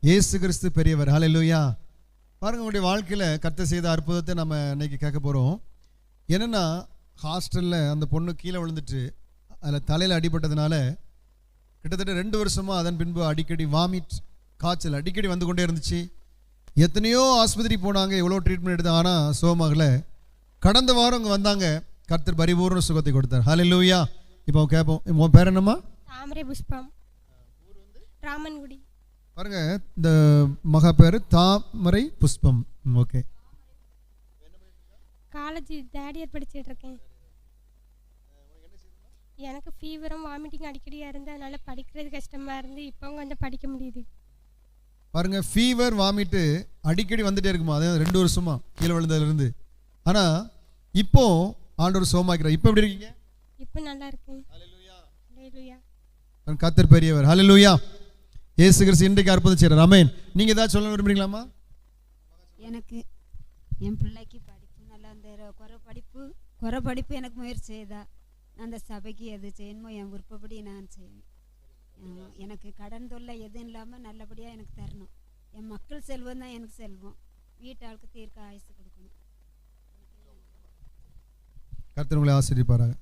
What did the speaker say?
இயேசு கிறிஸ்து பெரியவர். ஹல்லேலூயா. பாருங்க, உங்களுடைய வாழ்க்கையில் கர்த்தர் செய்த அற்புதத்தை நம்ம இன்னைக்கு கேட்க போகிறோம். என்னென்னா, ஹாஸ்டலில் அந்த பொண்ணு கீழே விழுந்துட்டு அதில் தலையில் அடிபட்டதுனால கிட்டத்தட்ட 2 வருஷமாக அதன் பின்பு அடிக்கடி வாமிட், காய்ச்சல் அடிக்கடி வந்து கொண்டே இருந்துச்சு. எத்தனையோ ஆஸ்பத்திரி போனாங்க, எவ்வளோ ட்ரீட்மெண்ட் எடுத்தாங்க, ஆனால் சுகமாகலை. கடந்த வாரம் இங்கே வந்தாங்க, கர்த்தர் பரிபூர்ண சுகத்தை கொடுத்தார். ஹல்லேலூயா. இப்போ கேட்போம், உன் பேர் என்னம்மா? தாமரை புஷ்பம், ராமன்குடி. பாருங்க, இந்த மகா பேர் தாமரை புஷ்பம். ஓகே. காலேஜ் தேர்ட் இயர் படிச்சுட்டு இருக்கேன். எனக்கு ஃபீவரும் வாமிட்டிங் அடிக்கடியாக இருந்து அதனால படிக்கிறது கஷ்டமாக இருந்து இப்போ கொஞ்சம் படிக்க முடியுது. பாருங்க, ஃபீவர் வாமிட்டு அடிக்கடி வந்துட்டே இருக்குமா, அதே 2 வருஷமா கீழே விழுந்ததுலேருந்து. ஆனால் இப்போ ஆண்டவர் சுகமாக்கிறார். இப்போ எப்படி இருக்கீங்க? இப்போ நல்லா இருக்கேன். ஹல்லேலூயா. கர்த்தர் பெரியவர். ஹல்லேலூயா. இயேசு கிறிஸ்து இன்றைக்கு அற்புதம் செய்கிறார். ஆமென். நீங்கள் ஏதாவது சொல்ல விரும்புறீங்களாம்மா? எனக்கு என் பிள்ளைக்கு படிப்பு நல்லா அந்த குறை படிப்பு எனக்கு முயற்சி செய்தா அந்த சபைக்கு எது செய்யணுமோ என் விருப்பப்படி நான் செய்வேன். எனக்கு கடன் தொல்லை எதுவும் இல்லாமல் நல்லபடியாக எனக்கு தரணும். என் மக்கள் செல்வம் தான் எனக்கு செல்வம். வீட்டாளுக்கு தீர்க்க ஆயுசு கொடுக்கணும். கர்த்தர் உங்களை ஆசீர்வதிப்பாராக.